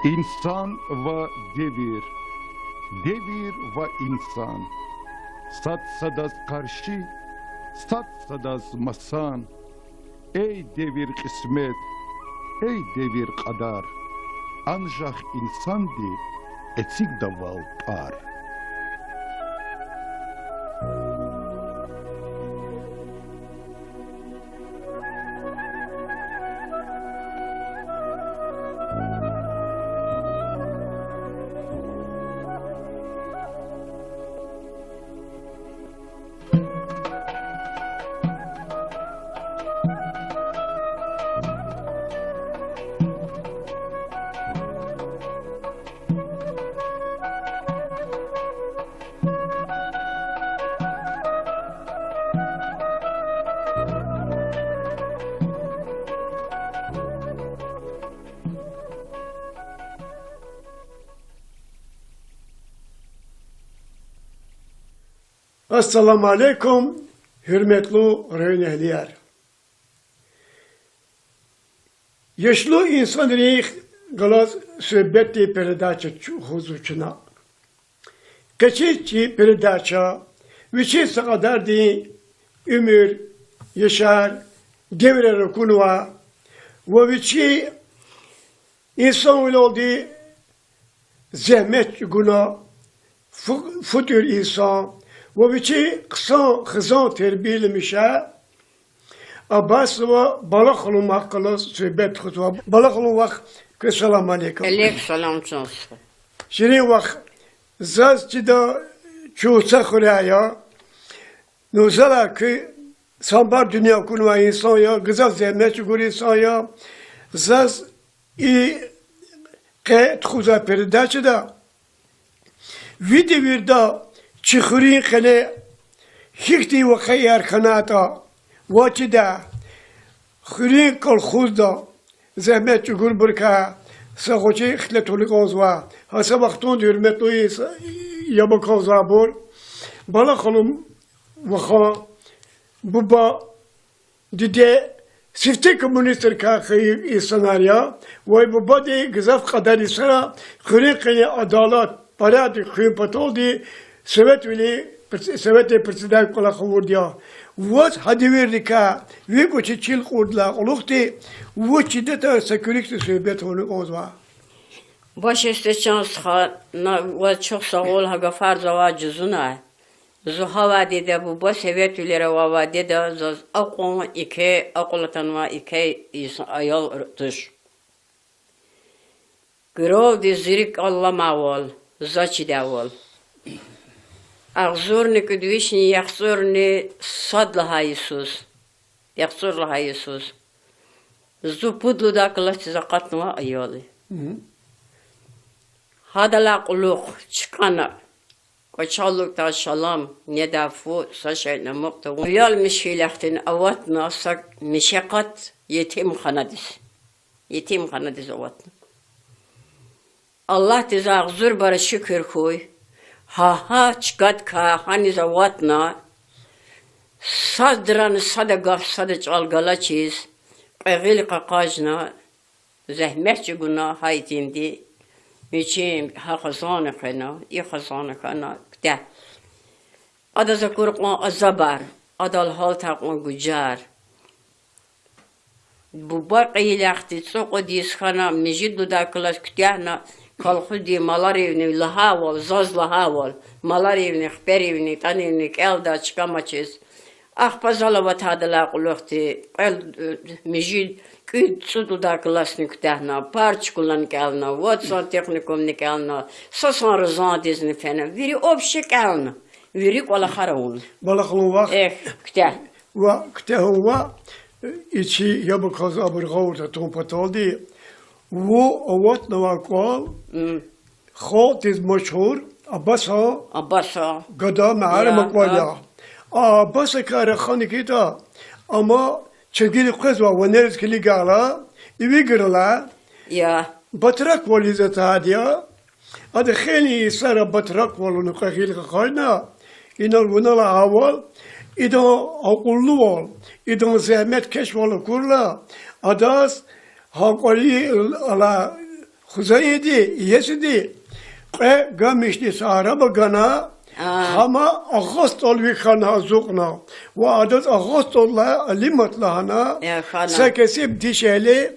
İnsan ve devir, devir ve insan. Sat sadas karşı, sat sadas masan. Ey devir kısmet, ey devir kadar. Ancak insan di, etik daval par. Assalamu alaikum, hürmetli öğrenciler. Yaşlı insanları galas söhbeti передача huzuruna. Geçici передача, viçi kadar di ömür, yaşar, devre kunuva, ve viçi insan oldu zahmet günah, futur insan, و بچه خزان تربیل میشه عباس و بالا خلوم وقت سویبت خود و بالا خلوم وقت که سلام علیکم علیک سلام چونسته شیرین وقت زاز چی دا چوسه خوری آیا نوزالا که سانبار دنیا کنو انسان یا گذاف زمینه چگوری انسان یا زاز ای قید خوزا پرده چه دا ویدی ویردا چخورین خله هیچی و خیار خناتا واچی دا خورین کل خوز دا زحمت چگور برکه سخوچی خلت ولی قوزوا هسه وقتون دیرمت توی یا با قوزوا بور بالا خلوم وخا بابا دیده سیفته کمونیستر که خیلی سناریا وای بابا دی گذاف قدری سرا خورین خیلی عدالت پراد خیلی پتول دی Sovet president kola khavurdiya. Vaz hadiverdi ka ve koçi çil kurdla olukti ve çidete sekürikti sohbet onu ozva. باش استشانس خا و çok sağ ol ha gafar zavacızına. Zuha vadide bu baş evet ülere vadide zaz akon iki akolatan va iki ayol tuş. Grov de zirik Allah mavol zaçi davol. أغزورني كدويشني يخزورني صد لها يسوس يخزور لها يسوس زو بدلو داك الله تزاقتنا أيالي هذا لا قلوق شكانا وشالوك تا شلام ندافو ساشينا مقتا ويال مشيلختن أواتنا سك مشاقت يتيم خندس أواتنا الله تزاغزور برا شكر خوي ha çıkat ka hani zavatna sadran sadagaf sadç algala çiz qeğil qaqajna zahmetçi guna haytindi miçim ha khazana khana i khazana khana kda ada zakurqan azabar adal hal taqon gujar bu baqi laxti soqo dis khana mijidu da klas ktahna Kalxudi malar evini lahaval, zaz lahaval, malar evini, xber evini, tan evini, elda çıkamaçız. Ah pazalavat hadala quluqti, el mijid küt sudu da klasni ktahna, parç kullan kalna, vatsan teknikum nikalna, sasan rızan dizni fena, viri obşe kalna, viri kola xaraun. Bala xulun vaqt. Ktah. Va ktahun va içi yabu kaza abırgavurda tompataldi. वो अवत नवाकवाल खात इस मशहूर अब्बासा गदा मार मकवाला अब्बासा का रखाने की था अमा चगिल क़ज़वा वनेरस के लिए गाला इवी गिरला या बतरक वाली ज़ता दिया अद खेली सारा बतरक वालों ने कहिल का खाना इन्हों वनला आवाल इधर अकुल्लू वाल इधर zahmet keş walı kurla adas hakali ala Huzayedi, yesidi. Gamişli araba gana. Ama Ağustol bir kana zukna. Ve adet Ağustol'la limatla hana. Sekesip dişeli.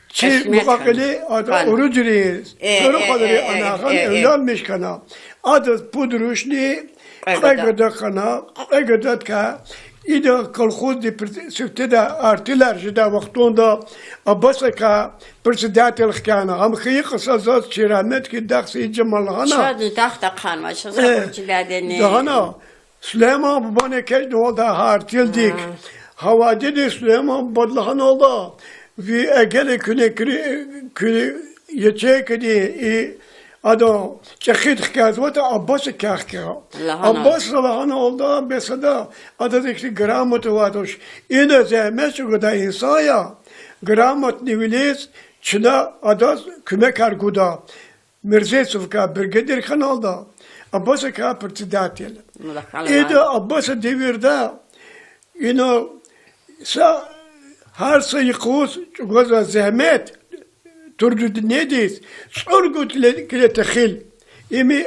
Çi mukakili adet orucuri. Soru kaderi anahan evlenmiş kana. Adet pudruşli. Kaygadat kana. Kaygadat ka. İda kalkhuz di süftede artiler jida vaktunda abasaka persidatel khana ham khiy qisasat çiramet ki daksi cemalhana Şad taxta xanma şazı badeni dahana Süleyman babane kej olda hartildik havacı Süleyman badlahan olda ve egele küne yeçekedi Ado çekit hikayet Abbas kahkı. Abbas lahana oldu besada adadaki gramatı varmış. İne zahmet şu kadar insaya gramat nivelis çına adas küme karguda. Mirzesufka birgedir kanalda. Abbas ka pertidatel. İde Abbas devirde ino sa her sayıkuz çok zahmet Turdu nedir? Sorgut kile tehil. İmi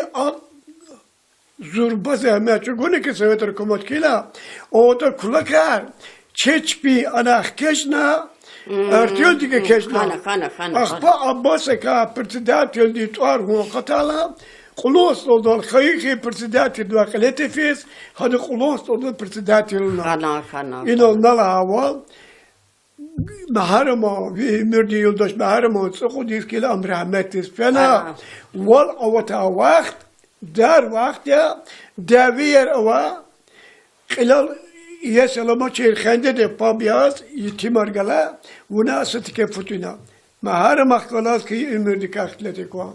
zurba zahmet. Çünkü ki seveter komat kila. O da kulakar. Çeçpi anah keşna. Artıyor dike keşna. Akba abbasa ka pertidat yoldi tuar huwa katala. Kulos oldu. Khayki pertidat yoldi kaletifiz. Hadi kulos oldu pertidat yoldi. İnol nala haval. Maharama ve mürdi yoldaş maharama sokudis ki am rahmetis fena wal awata vakt dar vakt ya devir ava خلال يسلم شيء خندة بابياس يتمر جلا وناس تكفتنا maharama خلاص كي mürdi kahtlet kwa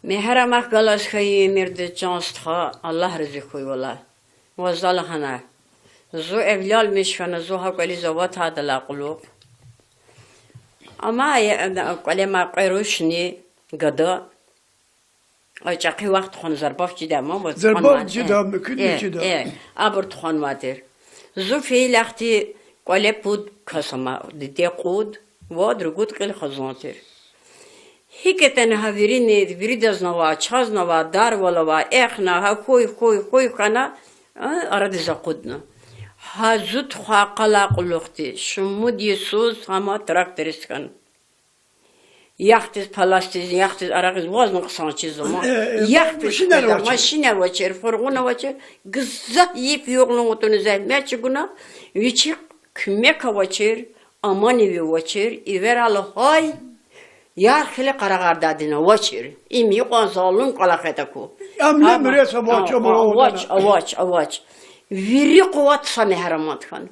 Mehrama galas khayi mirde chanstha Allah rızık valla vazalhana Zo evlal mişkanı zo hakali zavat hadala quluq. Ama kalema qiruşni gada. Açaqi vaqt xon zarbaf cidama va zarbaf cidam mümkün cidam. Abur xon vadir. Zo fiilaqti qalepud kasama de qud va drugut qil khazantir. Hiketen havirini viridaznava chaznava dar valava ekhna ha koy kana arad zaqudna. Hazut xaqala quluqti shumud yesuz ama traktoriskan yaxtiz palastiz yaxtiz araqiz vazn qsanchiz ama yaxtiz mashina vacher furguna vacher gizza yip yo'qlun otunu zalmachi guna vichi kmeka vacher amani vacher iveral hay yaxli qaragardadina vacher imi qanzalun qalaqataku amle mresa awach Viri kuvat samehramat khan.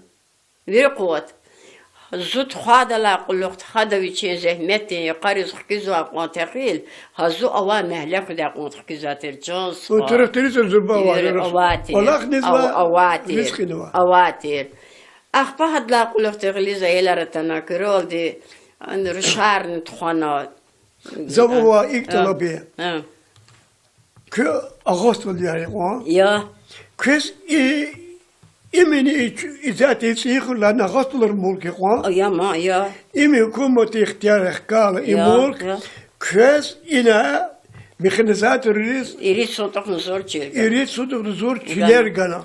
Viri kuvat. Zut khada la quluq khada vichi zahmet yaqariz qizu aqantakhil hazu awa mahlak da qantakhizat jans. O traktoriz zurba var. Allah nizba awatir. Akhba had la quluq taghliz aylaratana kiroldi an risharn tkhana. Zabuwa iktalabi. Kö Ağustos yani o. Ya Kız imini izat etsikler nağatlar mulki kwa. Ya ma ya. İmi hükümeti ihtiyar kal imulk. Kız ina mekhanizat riz. İri sotak zor çilga. İri sotak zor çiler gana.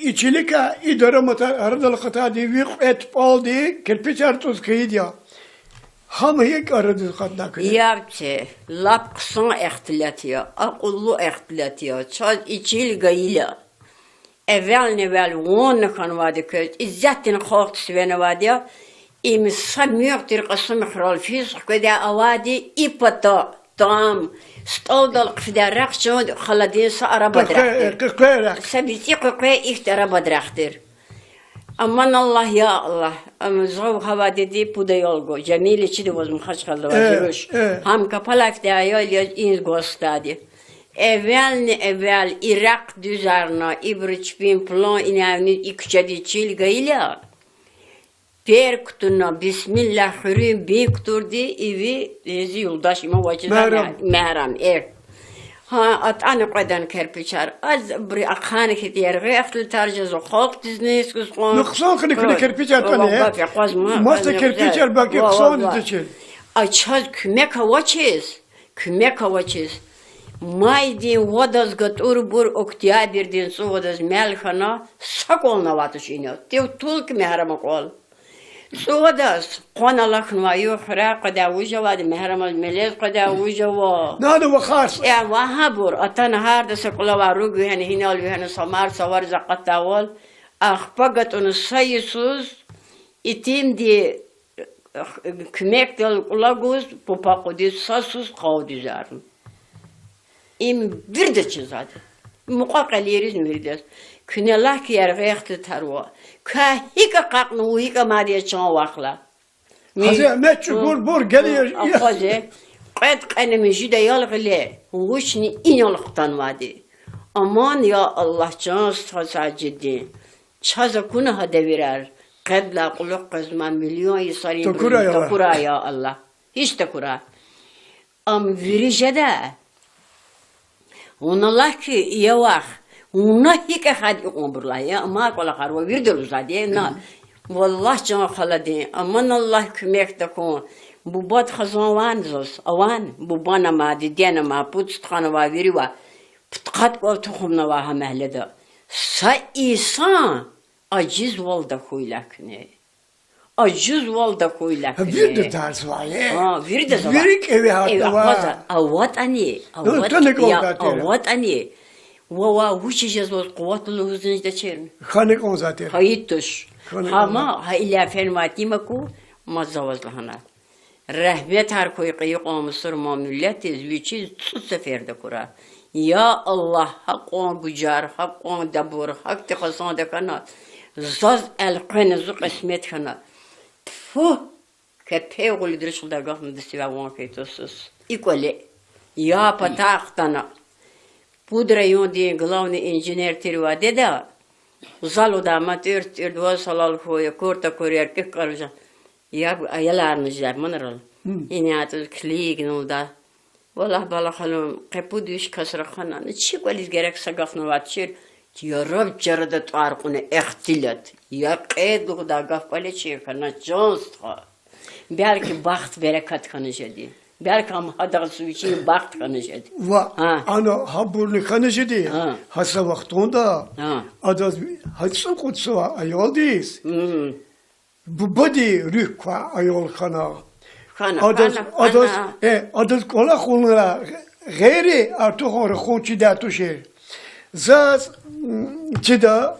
İçilika idara mata aradal kata diye et aldı. Kerpiç artız kıyıya. Ham hek aradı katna kıyı. Yapçı. Lap kısan ehtilatiya. Akullu ehtilatiya. Çaz içilga ila. Evvel on kan vadi köz. İzzettin kalktı svene vadi ya. İmi samiyaktir qasım ihral fiz. Kıda avadi ipata. Tam. Stavdal qıfda raqçı. Khaladinsa araba draxtir. Sabiti qıqı iht araba draxtir. Aman Allah ya Allah. Zov hava dedi bu da yolgo. Cemil içi de vazım kaç kaldı vaziruş. Ham kapalak da ya in gostadi. Evvel Irak düzarna ibriç bin plan inavni ikçedi çilgayla. Perktuna bismillahirrahmanirrahim bekturdi evi ezi yoldaş ima vacıda mehram Ha atani qadan kerpiçar az bir akhane ki diğer aklı tarcazı qalq diznes qusqon Nıqsan kını kerpiçar tane. Masta kerpiçar baki qusqon dizçil. açaz kümek havaçız. Kümek havaçız. May din vadas gatur bur oktyabir din su vadas melkhana sakolna vatış iniyor. Tev tulk mehrama kol. Su vadas qona lakhn va yukhra qada wujavad mehrama melez qada wujava. Nadu ve khas. Ya vahabur atan harda sakla va rugu yani hinal yani samar savar zaqatawal. Akhpagat onu sayısız itim di kümek del kulaguz popaqudi sasus qavdizarın. İm bir de çizadi. Muqaqal yeriz mirdes. Künelah ki yer gayxti tarwa. Ka hika qaqnu hika madiye çan waqla. Hazır meçhul bur geliyor. Afaze. Qad qanami jida yalqile. Wishni inalqtan vadi. Aman ya Allah can sajidi. Çaza kuna hada virar. Qad la quluq qazman milyon yisari. Takura ya Allah. Hiç takura. Am virijada. Onallah ki yavak, ona hike hadi umurla ya, ama kola karva virdel uzadi na. Wallah can khaladi, aman Allah kümek de kon. Bu bad khazan wanzos, awan bu bana ma diyana ma put khana va viriwa. Putqat ko tukhumna va hamehleda. Sa insan aciz valda koylakne. Aciz valda koylakne. Bir de tarz var ya. Ha, bir de var. Virik evi hatta var. Avat ani. Avat ani. Wa huçicez var kuvvetli hızınızda çerin. Khanik on zaten. Hayittuş. Ama ha illa fermatime ku mazavazlahana. Rahmet har koy qiyqo Mısır mamilletiz viçiz tut seferde kura. Ya Allah haqqon bujar, haqqon dabur, haqq tqasan da kana. Zaz el-qin zu qismet kana. Fuh كبه يقول يدرس خدا قام دستي وان كيتوسس يقولي يا بتاعتنا بودرة يوندي غلاوني إنجنير تروى ده وصلوا ده ما تير وصل الخوي كورتا كورير كيف قالوا يا يلا نجار منرل إني أتل كليك نودا والله بالله خلهم قبوديش كسر خنا نشي قاليز جرك سقفنا واتشير يا رب جرد تعرقنا اختلاط يا قيد خدا قف بالي شيء كنا جونس belki baxt berekat kanıcıdı. Belki ama hadar su için baxt kanıcıdı. Va ana haburni kanıcıdı. Hasa vaktonda adas hatsa kutsa ayol değil. Bu body rükva ayol kana. Adas kola konulara gayri artık onu konçi da tuşer. Zaz çida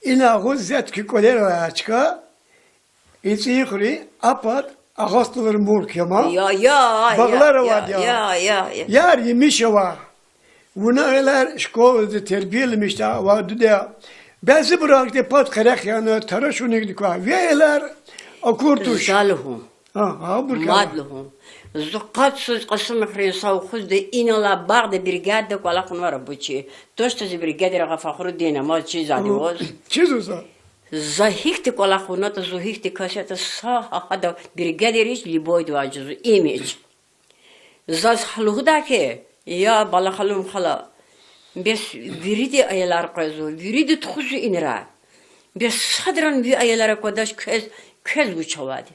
ina gozet ki kolera açka. İçi yukarı apat ağaçların burkema. Ya. Bağları var ya. Yar yemiş var. Bunlar şkolada terbiyelemiş de vardı da. Bazı bıraktı pat karak yani taraş uniklik var. Veler akurtuş. Zalhum. Burkema. Madluhum. Zukat söz qasım xrisa xuz de inala bağda brigade qalaqın var bu çi. Toşta brigade rafaxru dina ma çi zadivoz. Çizusa. Захихти колахуната зухихти кашета са хада бригадерич либой дважу имидж. Заз халудаке я балахалум хала. Бес вириди ayalar qazu вириди тхузу инра. Бес садран ви ayalara kodaş kez bu çavadi.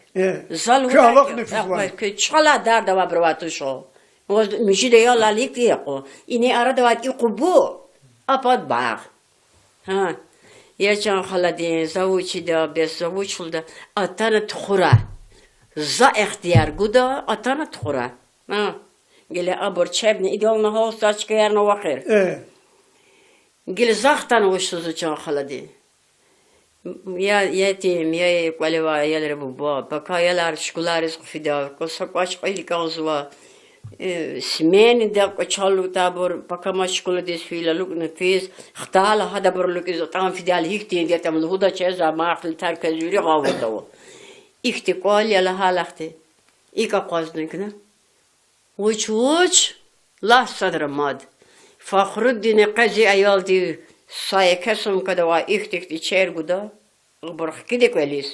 Zalhudaке çala darda va bravato şo. Oz müşide ya lalik yaqo. İni arada va iqubu apad bağ. Ha. Yaşan haladin zavuçi da bez zavuçulda atana tkura za ihtiyar guda atana tkura ha gele abur çebni idealna hosta çıkayarna vakir gele zahtan hoşsuzu çan haladin ya yetim ya kwaleva yalar bu baka yalar şkularis fida kosak qayli kazwa سمين ده قشالو تابور بكما شكل ديس فيلا لوك نفيس اختال هذا برلوك إذا طعم في دال هيكتين دي تمل هودا شيء ما أخل تارك زوري غاوتوا اختقال يلا هالختي إيكا قازنكنا وش لا صدر ماد فخر الدين قزي أيال دي ساي كسم كده وا اختي شير قدا غبرخ كده كويس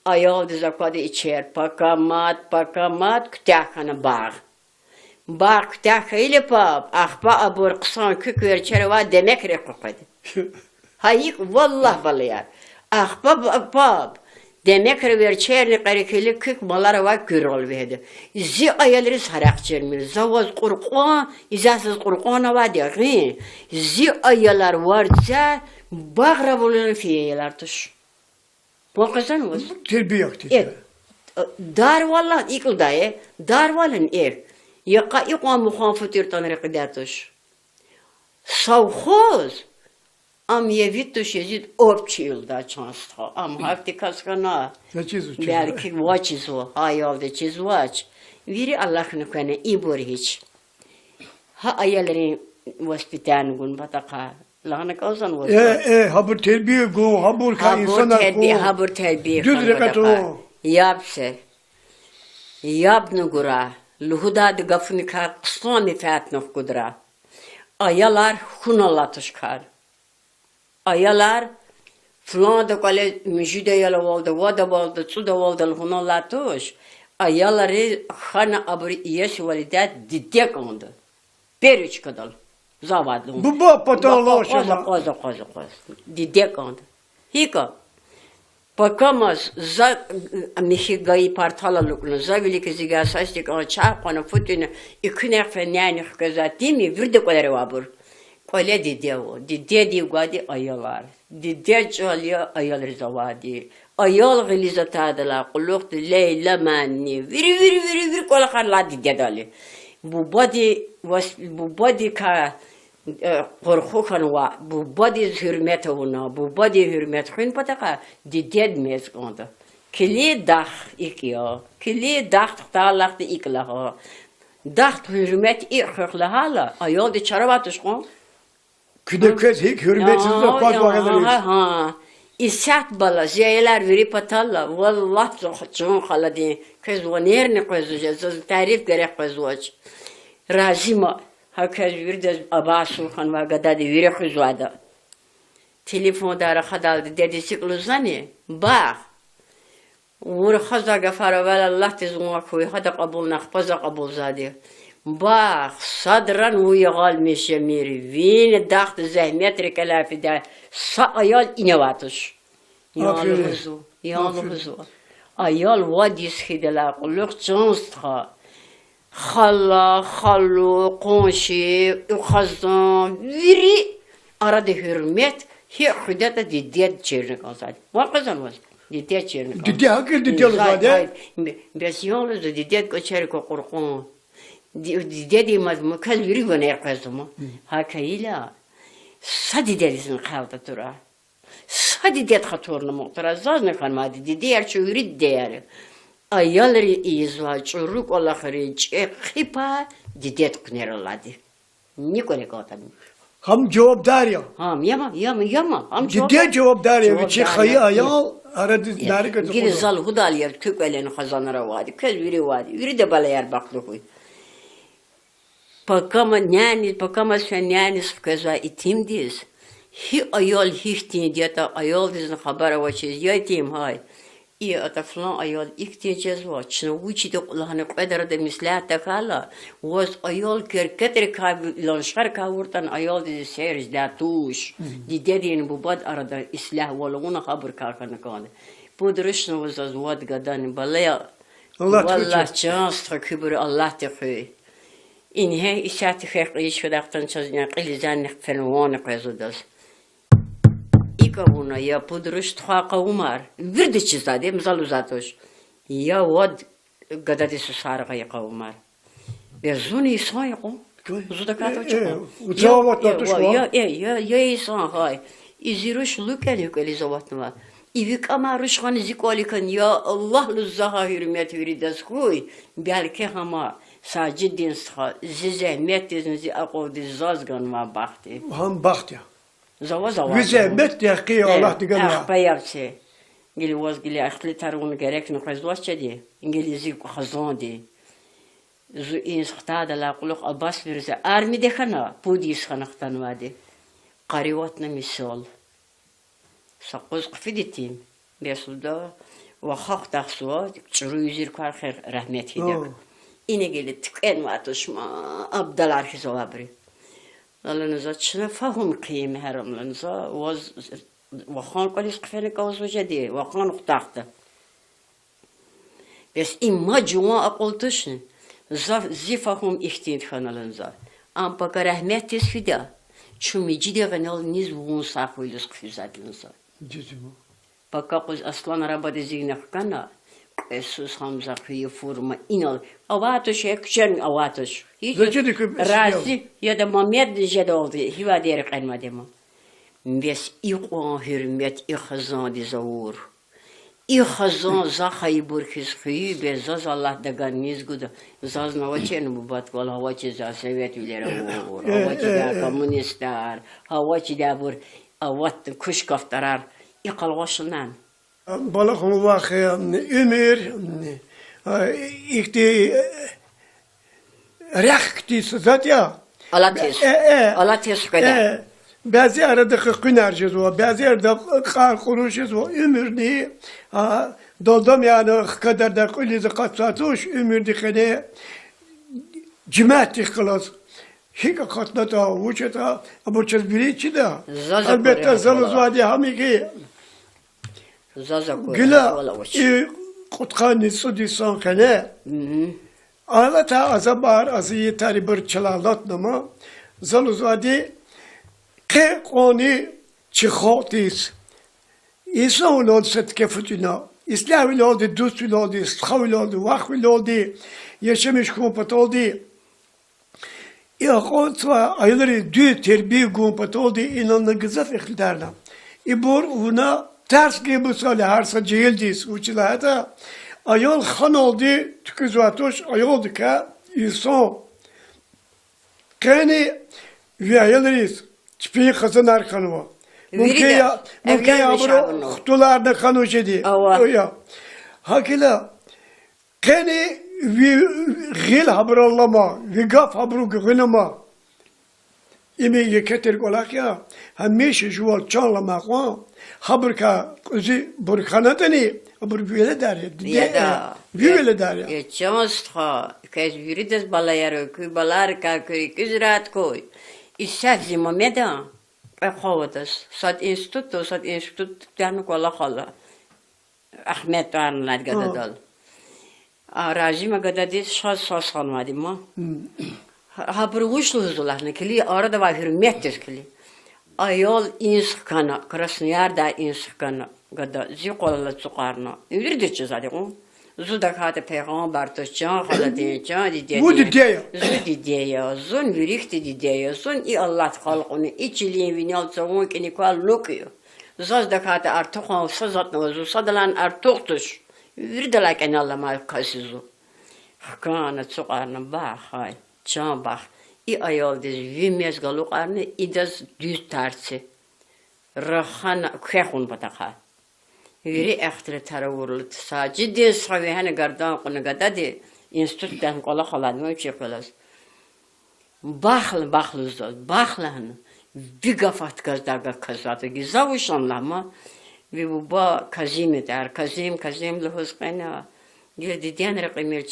Ayol dizakade içer, pakamat, kütahana bağ. Bağ kütah ile pap, ahba abur kısan kükür çereva demek rekokade. Hayık vallah balayar. Ahba pap, Demek ki ver çerni karikeli kük malara var görül verdi. İzi ayalları sarak çermir. Zavaz kurqan, izasız kurqana var diyor. İzi ayalar varsa bağra bulun fiyeler tuş. Bu kazan mı? Terbiye yok dedi. Dar vallan ikildayı, dar vallan Yaka ikwa muhafatir tanrı kıdatuş. Savhoz. Am yevituş yezid opçilda çansta. Am hakti kaskana. Belki vaçiz o. Hayalde çiz vaç. Viri Allah'ını kane ibor hiç. Ha ayalların vaspitan gun bataka. Lahana kalsan var. Habur terbiye gun, habur ka insana gun. Habur terbiye. Düz rekatu. Yapse. Yapnı gura. Luhuda de gafnika qıslami fatnıq kudra. Ayalar hunalatış kar. Ayalar falan da kale müjde yala oldu, vada oldu, suda oldu hunalatış. Ayaları xana abri iyes validat didek oldu. Periç kadal. Zavadlı. Bu patallar şama. Qoza. Didek oldu. Hika. Pakamaz za mihi gayi partalaluklu zavili kiziga sastik on çaqona futuna ikner fenani kazatimi virde kolere vabur. Kole dide gadi ayalar. Dide çalya ayalar zavadi. Ayal gilizat adala quluq leyla manni. Viri kola qarla dide dali. Bu body ka korkukan var. Bu body hürmet ona, bu body hürmet kın pataka dided mes onda. Kili dah ikiyo, kili dah talaqti iklaha. Dah hürmet ikla hala. Ayol de çaravatış kon. Küde kez hik hürmetsiz de patvageler. Ha. İsat bala zeyeler veri patalla. Vallahi çoğun haladi. Kez vaner ne kızıcız. Tarif gerek kızıç. Razima. Herkes bir de abasul kan var gada de vire kızvada. Telefonda rakadaldı dedisi kılızani. Bak. Vur khaza gafara vel Allah tezuma koy hada kabul nakpaza kabul zadi. Bak sadran uyagal meşemiri. Vine daht zahmet rekalafi da sa ayal inevatış. Yalhızı. Ayal vadis hidela kulluk canstha. Hallu, konşi, ukazdan, viri arada hürmet, hüdet de didiyet çeyrek alsaydı. Var kazanmaz. Didiyet çeyrek alsaydı. Didiyet hakir didiyet alsaydı. Bes yalnız da didiyet geçerik o korkun. Didiyet imaz mı? Kaz viri bana erkazımı. Hakayla. Sadidiyetizin kaldı tura. Sadidiyet hatorunu muhtara. Zazne kanmadı. Didiyet çöğürü değeri. Ayalları izva çoruk Allah'ı çekipa didet kneraladı. Nikole katam. Ham cevap dar ya. Ham yama. Ham didet cevap dar ya. Çek hayı ayal aradı dar kötü. Gir zal hudal yer kökelen kazanara vadi. Köz viri vadi. Viri de bala yer baklı koy. Pakama sen yani sıkıza itim diz. Hi ayal hiç diyeta ayal dizin habara vaçiz. Ya itim hay. İyi ataflan ayol ihtiyacız var. Çin uçide Allah'ın kadar da mislat takala. Was ayol kerketer kabilanşar kavurtan ayol dedi seyir datuş. Didedin bu bad arada islah voluna haber kalkanı kaldı. Bu duruşunu was az vad gadan balaya. Allah chans takibur Allah tekü. İnhe işati xeqiş fedaqtan çazına qilizan fenwana qazudas. Kavuna ya pudruş thaqa umar virde çizade misal uzatoş ya vad gadade susarga ya umar be zuni sayqo zuda kato çko uzavat natuşma ya insan hay iziruş lukeli zavatma ivik ama ruşhan zikolikan ya Allah luzzaha hürmet veridas koy belki ama sacidin sa zahmet dizinizi aqodi zazgan ma baxti ham baxt ya Zava. Vizahmet yaqiy Allah digana. Axpayavse. Gili was gili axli tarun gerek no qazwacha di. İngilizi xazon di. Zu in xtada la quluq abas virze armi de khana pudis xanaqtan vadi. Qariwatna misal. Saqoz qfiditim. Besuda wa xaq taxsuat çuru yüzir kar xir rahmet hidek. İne gili tıken vatuşma abdalar hizabri. لانزا چنه فهم قیم هرم لانزا وز وخان کلیش قفلی کاوز وجدی وخان اختاخته Bes imma cuma akoltuşun. Zifahum ihtiyin kanalınza. Am paka rahmet tesfida. Çumi cide kanal niz vuğun sakuyuz kfüzadınza. Cicim. Paka kuz aslan araba dizine kana. Esus hamza kıyı forma inal. Avatoş ekşen avatoş. Hiç razi ya da Mehmet dijede oldu. Hiva diyerek kalmadım. Bes iqan hürmet ihzan dizavur. İhzan zahay burkis kıyı be zaz Allah dagan nizguda. Zaz navaçen bu batkal havaçı za Sovyetliler olur. Havaçı da komünistler. Havaçı da bur avat kuş kaftarar. İqal başından. Balakım vakı ömür ikti rekti sızat ya. Allah tes kadar. Bazı yerde kıkınerciz o, bazı yerde kar kuruşuz o, ömür diye. Doldum yani kadar da kullizi katsatuş, ömür diye cimati kılas. Hiç katla da, uçta da, bu çiz biri içi de. Elbette zalız vadi hamiki. Güla, kutkani sudi son kene. Ağlata azabar, azı tari bir çalalat nama. Zalız vadi, ke koni çıkhotis. İnsan oldu setke futuna. İslam oldu, dost oldu, sıhav oldu, vakf oldu. Yaşamış kompat oldu. İhkonsa ayları dü terbiye kompat oldu. İnanlı gızaf iktidarla. İbor ona ters gibi söyle her sacıyıldıyız. Uçilahata ayol han oldu, tüküzvatoş ayoldu ka insan. Kani ve ayollarıyız. Çipeyi kazan arkanıma. Mümkün ya bunu kutularda kanuş ediyor. Hakila kani ve gil habrallama ve gaf habru gınama. İmi yeketir kolak ya. Hemşe juval çanlama kwa. Haber ka uzi burkanatani. Haber böyle der ya. Ya. Böyle der ya. Geçenstra. Kez virides balayarı kuy balar ka kuy kızrat koy. İsafzi mameda. Eqavadas. Sad institut yani kola kola. Ahmet varlar gadadal. Rajima gadadis şas sanmadım ma. Ha buruşlu huzurlarına kili arada var hürmettir kili. Ayol inskana, krasnıyarda inskana. Gada zikola tsukarna. Virdiçi zaten. Zuda kate peygamber taşcan haladin can diye. Bu diye. Zudi diye. Zun virikti diye. Zun i Allah halkını içiliğin vinal savun ki nikal lukuyor. Zaz da kate artık o sazatna zu sadalan artıktuş. Virdalak en Allah mal kasizu. Kana tsukarna bah hay. Can bak. İ ayol diz vimez galukarna idas düz tersi. Rahana khun bataka. Viri ehtre taravurlu sa ciddi savi hani gardan konu gadadi instituttan kola khaladın çepelas. Baxlı zot baxlan vigafat gazdaga kazatı gizavuşanlama ve bu ba kazim der kazim lehusqana diyen raqimir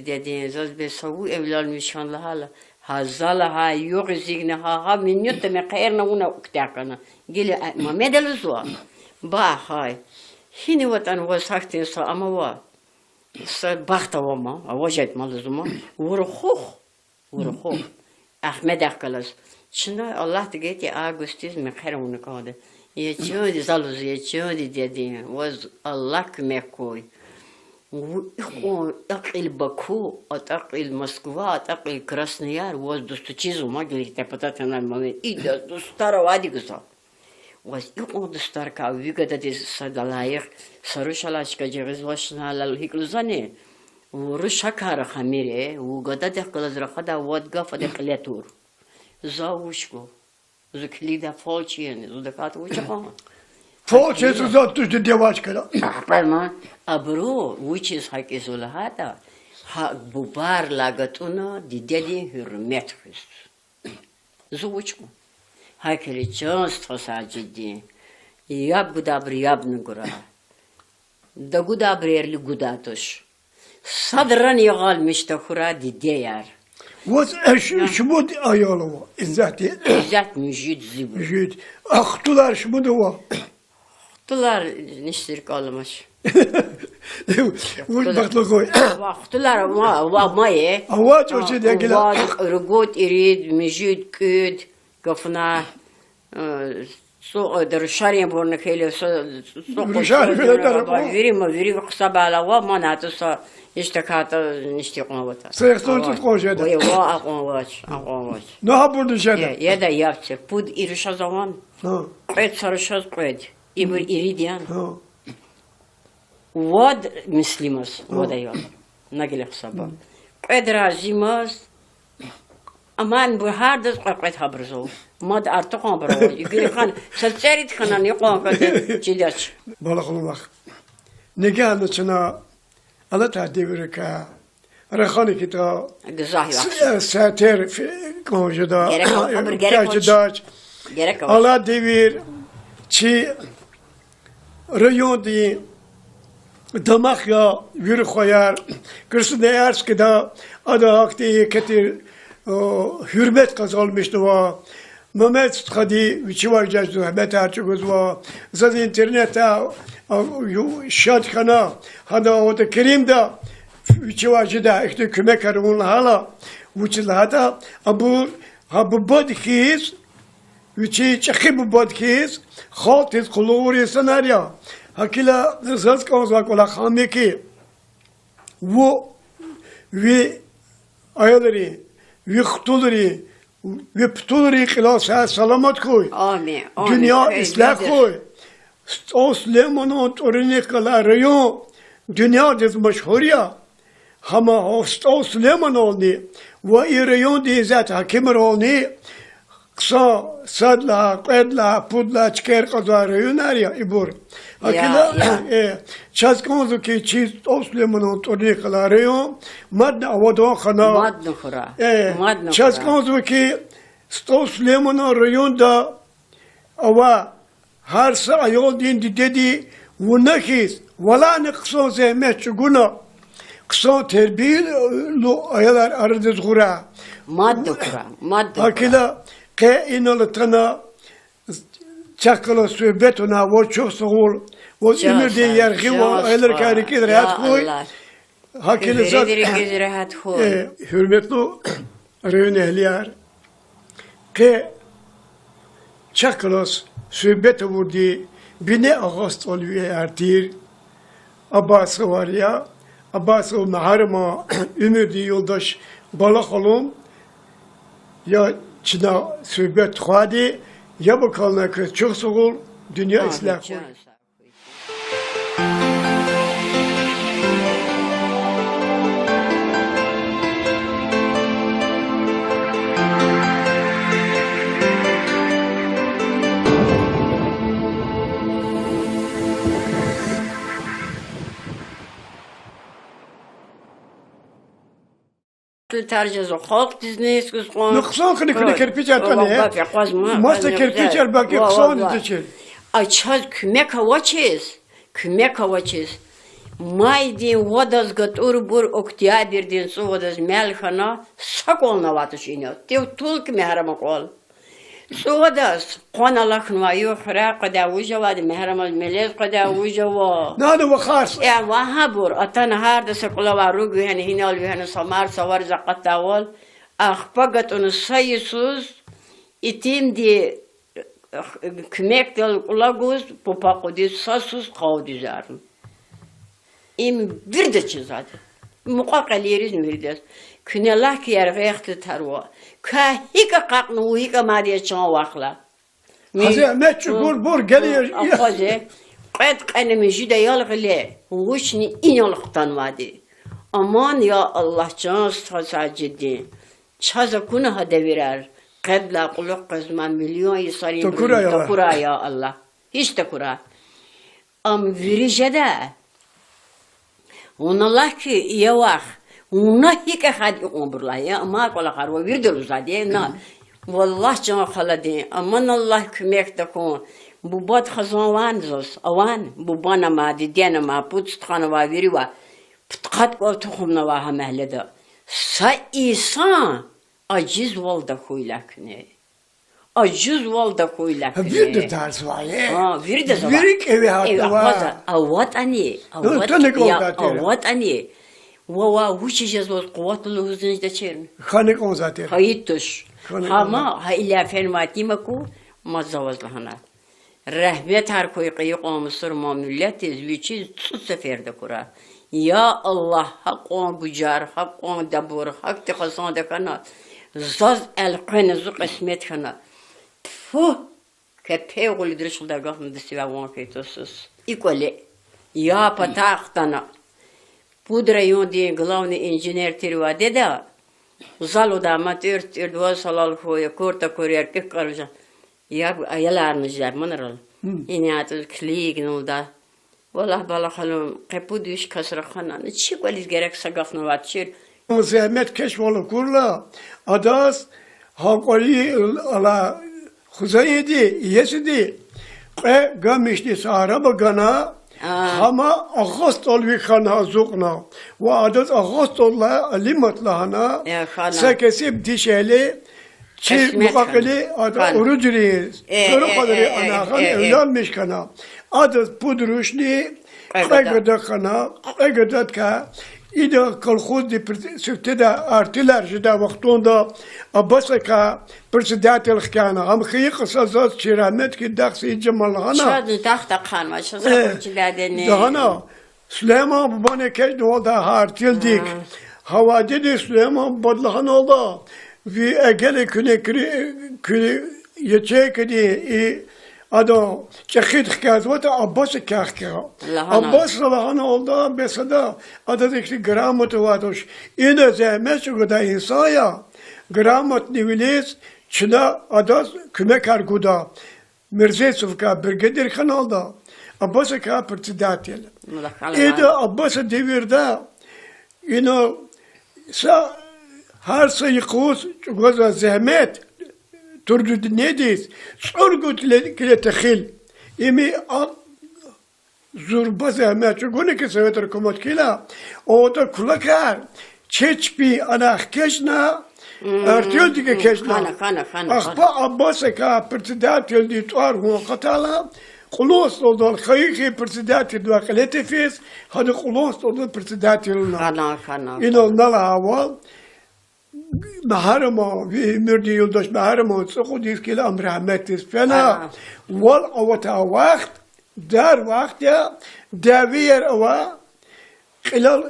dedi zaz be savu evlal nişanlı hala hazala yok zigna ha minyut me khairna una uktakana gele mamedel zo ba hay Hini vatan vasaktinsa ama va. Sa baxtavama, avajet malızuma. Vuruxuq. Ahmet akkalas. Çına Allah tigeti Ağustos me xerunu kadı. Yeçödi zaluz yeçödi dedi. Vaz Allah kmekoy. Aqil Baku, aqil Moskva, aqil Krasnoyar, vaz dostuçizu magli tepatatana mame. İda dostara vadi güzel. Was ik onderstar ka wiga dat is sadalayır sarışalaşka ceviz başına lal hikluzane vuru şakar hamire ugada de kalazra da vodga fade kletur zavuşko zuklida folçien zudakat uçaka Folçien zuzattuş de devaçkala. Parma abro which is hakizulahata ha bubar lagatuna dideli hürmet hüs zavuşko Hakeli часто саджиди. Яб гудабри ябны гура. Да гудабри ерли гудатуш. Sadrani yağalmıştı hura dideyar. Was şumud ayalı var. İzzati. İzzat müjid zibu. Müjid. Aktular şumudu var. Aktular niştir kalmış. وقت لقوي وقتlar وماي أواج وشي ديكلا رجوت إريد مجيد كود قفنا سوق درشاري بورنا كيلو سوق درشاري بلا دربو. فيري ما فيري قصب على ما ناتوسا اشتكات نشتكون وتا سيختون تتقوش هذا وي وا أقواش نها بردو شهدا يدا يابتك بود إيرشا زمان قيد سرشاز قيد إبر إريديان واد مسلمس ودا يوم نقل حسابا قيد رازيمس امان بهار دز قيد خبرزو ماد ارتقان برو يقول خان سلسريت خنان يقوم كده جداش بالا خلوخ نگاه نچنا على تعديبرك رخاني كتا غزاهي ساتر في كوجدا كاجداش gerek var. على devir çi rayon di damak ya yürü koyar kırsın değers ki da adı hakti ketir hürmet kazanmıştı va Mehmet Kadi viçivar cazdu Mehmet Erçuguz va zaz internette şatkana hada o da Kerim da viçivar da işte küme karımın hala viçilata abu bodkiz viçi çakib bodkiz خالتز قلوری سناریا هکیلا زرز کازاک ولا خانه کی وی ayları وی خطوری وی پتوری خلاص سلامت کوی Amin. dünya ıslah koy o Süleyman'ın torunu kalarıyor dünya diz meşhur ya ama o Süleyman oldu ve İrayon diye zaten hakim oldu kısa sadla, qedla, pudla, çıkar kazarıyor nereye ibur. Akila çazkanızı ki çiz Osmanlı'nın torunu kalarıyor. Madde avada khana. Madde khura. Çazkanızı ki Osmanlı'nın rayonda ava her sayol din dedi vunakis wala naqso zehmet çuguna kısa terbiye lo ayalar aradı khura. Madde khura. Madde. Akila كائن تنا شكل سوبتنا وشوفه وإمر دي يرغي وإلر كاري كده رات خوي هكذا زاد hürmetli reyun ehliyar ki şakalos sübbeti vurdu bine ağust oluyor ertir Abbas'ı var ya Abbas'ı maharma ümidi yoldaş balık olum ya Çin'e söhbet xwadi ya bakalım ki çok soğuk dünya ıslah koy. ترجز خاق دزنیست که خون. نقصان کنی کرپیچر تونه. ماست کرپیچر باقی نقصان دیچه. Açaz kümek havaçız. Kümek havaçız. Maydin vodaz gatur bur oktyaberdin su vodaz melxana sakolna vatış iniyor. Tev tulk mehrama kol. Su vodaz qonalakın va yuxra qada ujavad mehramal melez qada ujava. Nadu vakhas. Ya vahabur atan harda sakla va rugu hani hinal hani samar savar zaqatawal. Akhpagat onu sayısız itim di kümek del kulaguz popaqudi sasus qavdizarım. İm bir de çizadi. Muqaqaleriz mirdes. Künelah ki yargıqtı tarwa. Ka hika qaqnu hika madiye çan vaqla. Hazır meçhur bur geliyor. Afaze. Qad qanimi jida yalğile. Wuşni inyalıqtan vadi. Aman ya Allah can sajidi. Çaza kuna hada virar. Qad la quluq qazman milyon yisari. Takura ya Allah. Hiç takura. Am virijada. Onallah ki yavaş. Ona hika hadi umurla ya ama kola karva virdul zadi na. Vallahi can khaladi. Aman Allah kümek de kon. Bu bad khazan wanzos. Awan bu bana ma diyana ma put khana va viriwa. Putqat qol tuxumna va mahlada. Sa insan aciz volda xuylakne. Acız val da koyla. Bir de tarz var ya. Ha, bir de zaman. Birik evi hatta var. Avat ani. Avat ani. Vava huçeceğiz o kuvvetli hızınızda çerin. Kanık on zaten. Hayıtış. Ama ha illa fermatime ku mazavazlahana. Rahmet her koy kıyık o Mısır mamilletiz viçiz tut seferde kura. Ya Allah hak on bucar, hak on dabur, hak tıkasan dekana. Zaz elqenizu kısmet kana. Fuh! Kepe oğlu dirişil dergahını disi ve vankaytosuz. İkoli. Ya pataqtana. Pudra yon diye glavni inžiner tirvade da. Zalo da amatör tirva salal koya korta koryar pek karıca. Ya ayalarınızlar manaral. İnatı kliğin olda. Vallahi bala halım kepu düş kasrakhana. Ne çiğ gerek sagafna vatçir. Zahmet keşfolu kurla. Adas hakoli ala Huzayedi yesidi. Gamişti sahara bagana. Ama Ağustol bir kana zukna. Ve adas Ağustol'la limatlahana. Sekesip dişeli. Çi mukakili adı orucuriyiz. Sonra kadar anahan evlenmiş kana. Adı pudruşni. Kaygadak kana. Kaygadak ka. İda kalkhuz di süfteda artiler jida vaktunda abasaka persidatel khana am khiyq sazat çiramet ki daksi cemalhana. Şad taxta khanma şazakçiladeni. Dahana Süleyman babane kej da hartildik. Havadi de Süleyman badlahan oldu. Vi egele küne yeçekedi Ado çekit hikayet Abbas'ı kahkıra. Abbas lahana oldu besada adadaki gramatı vardır. İne zahmet şu kadar insaya gramat nivilis çıda adas küme karguda. Mirzesufka birgedir kanalda. Abbas'ı kapırtıdatel. İde Abbas'ı devirde ino sa her sayıkuz çok zahmet Turdu nedir? Sorgu kile tehil. İmi zurba zahmet. Çünkü ki seveter komat kila. O da kulakar. Çeçpi anah keşna. Artıyor dike keşna. Akpa Abbas'a ka pertidat yoldi tuar huwa katala. Kulos oldu. Khayki pertidat yoldi kaletifiz. Hadi kulos oldu pertidat yoldi. İno nala haval. Maharamo, mürdi yoldaş maharamo, sokudis kila amrahmetis fena. Wal avata vakt, dar vakt ya, daviyer ava, khilal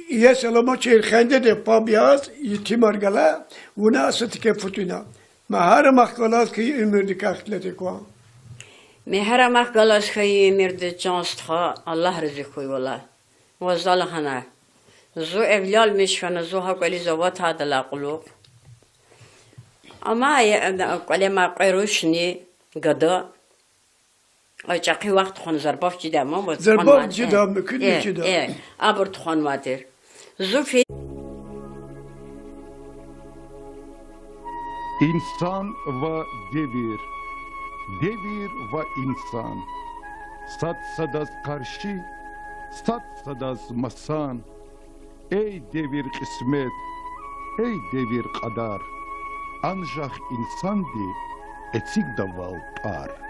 yeselama çeyr khende de pabiyaz, yitimar gala, vuna satike futuna. Maharam galas ki mürdi kakhlete kwa. Maharam galas ki mürdi chanstha, Allah rızık koy valla. Vazalahana. Zo evlal mişkanı zo hakali zavat hadala quluk. Ama kalema qiruşni gada. Açaqi vaqt xon zarbaf cida ma. Zarbaf cida mümkün cida. Abur xon vadir. Zo fi İnsan ve devir. Devir ve insan. Sat sadas karşı. Sat sadas masan. Ey devir kısmet, ey devir kadar, ancak insan di, etik daval par.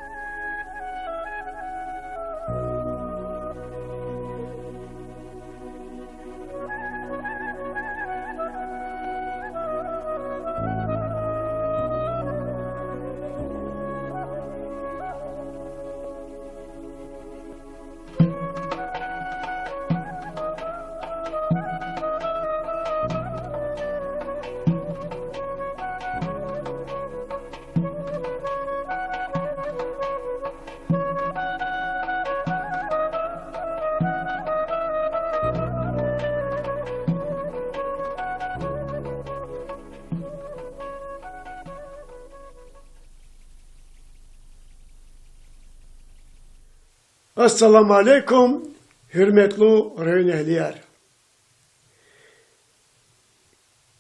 Assalamu alaikum, hürmetli reyun ehliyer.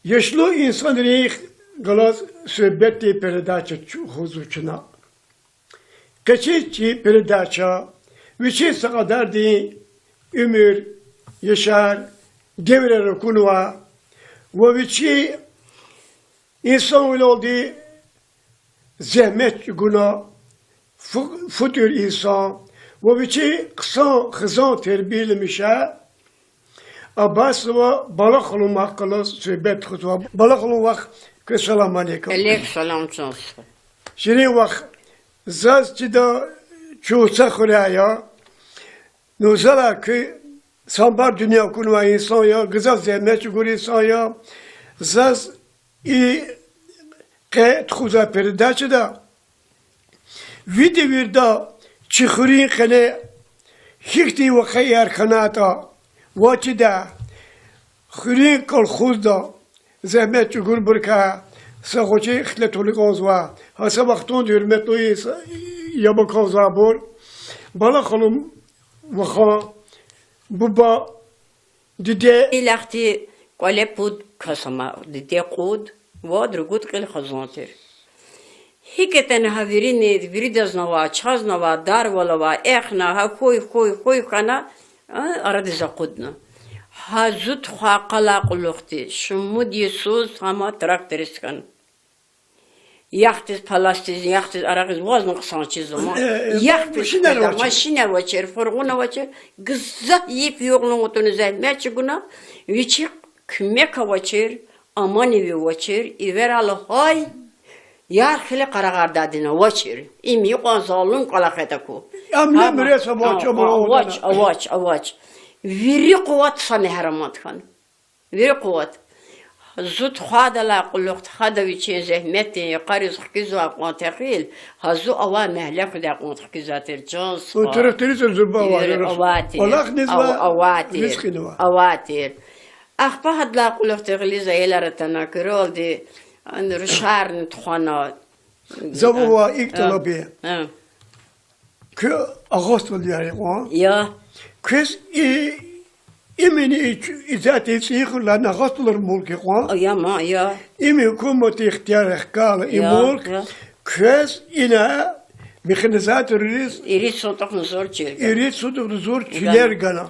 Yaşlı insan reyik galas söhbeti peredaça huzuçuna. Kaçıçı peredaça, viçi kadar di ömür, yaşar, devre rukunva, ve viçi insan oldu zahmet günah, futur insan, ve biçi kısa hızan terbiyeli mişe, Abbas ve balık olmak kılı söhbet kutuva. Balık olmak ki selamun aleyküm. Aleykümselam çalışsın. Şimdi bak, zazcıda çoğusa kuraya, nuzala ki sambar dünya kurma insan ya, gıza zahmet çukur insan ya, zaz که تخوزا پرده شده ویدی ویردا چخورین خنه هیکتی و خیار خناتا واچی دا خورین کل خوز دا زحمت چگور برکه سخوچی خلطولی قوزوا هسا وقتون دیرمتوی یابا قوزوا بور بالا خلوم وخا بوبا دیده لختی قاله بود کسما دیده قود وادر قود قل خزانتر هیکتن هاویرینی ویرید از نوا چاز نوا دار ولوا اخنا ها خوی خنا اراد زقودنا هازوت خوا قلاق لختی شمود یسوز هما تراکتریس کن یختیز پلاستیز یختیز اراغیز وزن قسان چیزما یختیز ماشینه وچر فرغونه وچر گزه یپ یوغلون اتونو زهمه چگونا ویچی کمکا وچر امانی وچر ایور های یار خیلی قرار دادینا وچر ایمی قانزالون قلاقیتا کو امنه مرسا واچ ویری قوت سانه هرمات کن ویری قوت زود خواهد لاقلوخت خواهد ویچه زحمتی قریز خکیزو اقوان تقیل هزو اوان مهلک ده اقوان خکیزاتر جانس و ترختریز الزربا اواتیر اخبا هد لاقلوخت تقیلی زیلر تناکرول دی رشار نتخوانا زبوا اکتلابیه که آغاست بلیاری قوان یا کس ایمینی ازاتی سیخو لان آغاست بلر ملکی قوان یا ما یا ایمی حکومت اختیار اخکال ای ملک کس اینا میخنزات ریز ایرید صدق نزور چیل ایرید صدق نزور چیلر گنا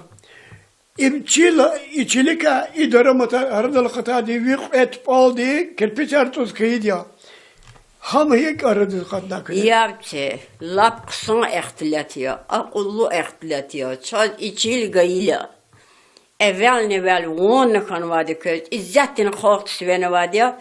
İçilik idare arada kata diye et pal diye kerpiç artız kıyıya. Ham hek aradı katna kıyı. Yaptı. Lap kısan ehtilatiya, akıllı ehtilatiya. Çaz içil gayla. Evvel on kan vadı köz. İzzettin kalk svene vadı ya.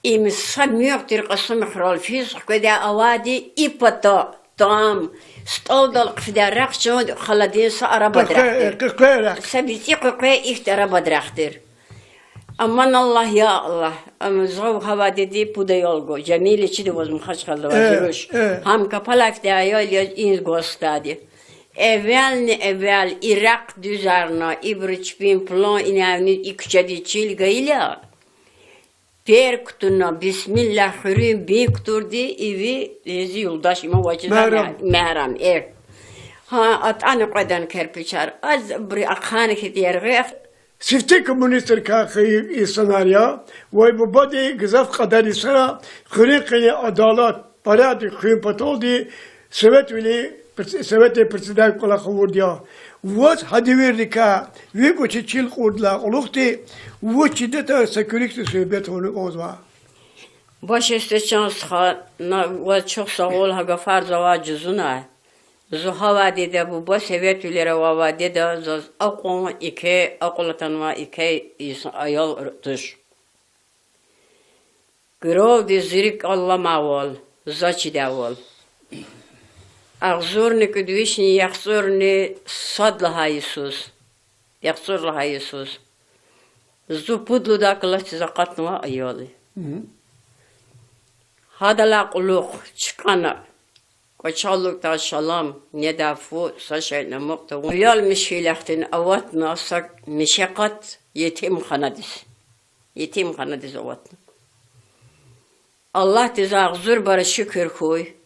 İmi samiyoktir kısım kral fizik ve de avadi ipata tam. استودل قفدا رخشون خلدين سأربا درختر سبيتي قوي إختربا درختر أمان الله يا الله أم زغو هوادي بودا يولغو جميل چيدي وزم خش خلد وزروش هم كپلا افتايا إنز گوستادي evvel Irak düzarına İbriçbin plan inavni ikçedi çilgayla Perkutuna bismillahirrahmanirrahim bekturdi evi lezi yoldaş ima vacıda meram ha atani qadan kerpiçar az bri akhan kitiyar gıyak Sifte komünistler kâkıyı insanarya ve bu badi gızaf kadar isara kırıkını adalet paradi kıyım patoldi Sovet president kola kavurdiya Vaz hadi verdi ka ve bu çil kurdla olukti ve çiddete sekürikti söhbet onu ozva. Baş istechans ha ve çok sağ ol ha farz va cüzuna. Zuhava dedi bu baş sevetülere va dedi zaz akon iki akolatan va iki ayol tuş. Grov de zirik Allah mavol zaçi davol. أغزورني كدويشني يخزورني صد لها يسوس يخزور لها يسوس زو بودلو داك الله تزاقاتنا أيالي هذا لا قلوق شكانا وشالوك تا شلام ندافو ساشينا مقتا ويال مشي لختن أواتنا سك مشاقات يتيم خندس أواتنا الله تزاغزور برا شكر خوي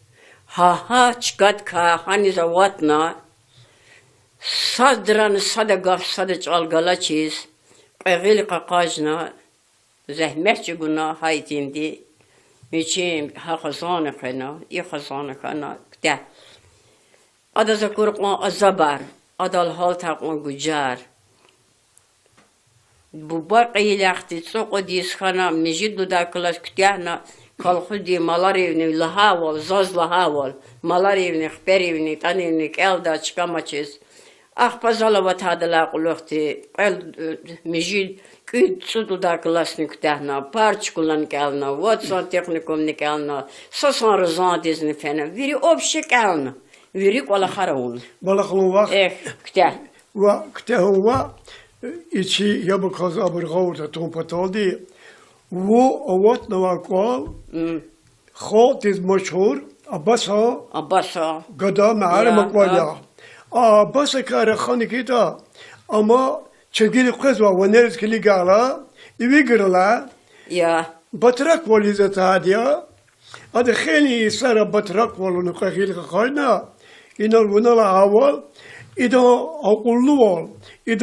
Ha çıkat ka hani zavatna sadran sadagaf sadaj algala çiz qeğil qaqajna zahmetçi guna haytindi miçim ha khazana khana i khazana khana da ada zakur qon azabar adal hal taqon gujar bu baqi laxti soqo dis khana mijid da klas kütyahna Kalxudi malar evini lahaval, zaz lahaval. Malar evini, xper evini, tan evini, elda çıkamaçız. Ахпазалават хадала qulluqti qel mijil küt sudu da klasnik tehna parç kullan kalna watson texnikum nikalna sosan razan dizni fena viri obşi kalna viri wala kharawun Bala khulun vaqt. ktah Wa ktah huwa içi yabı kaza bir gavda tompataldi. Wo awat nawaqal. Khot iz mashhur Abbasha abasa gada ma'ara maqwala. Abbasha kara khani kita ama çekili kız var ve neresi kili gala ivi girla ya batrak valize tadiya adı kheli sara batrak valunu khili khalna inal bunala awal ido aqullu wal ido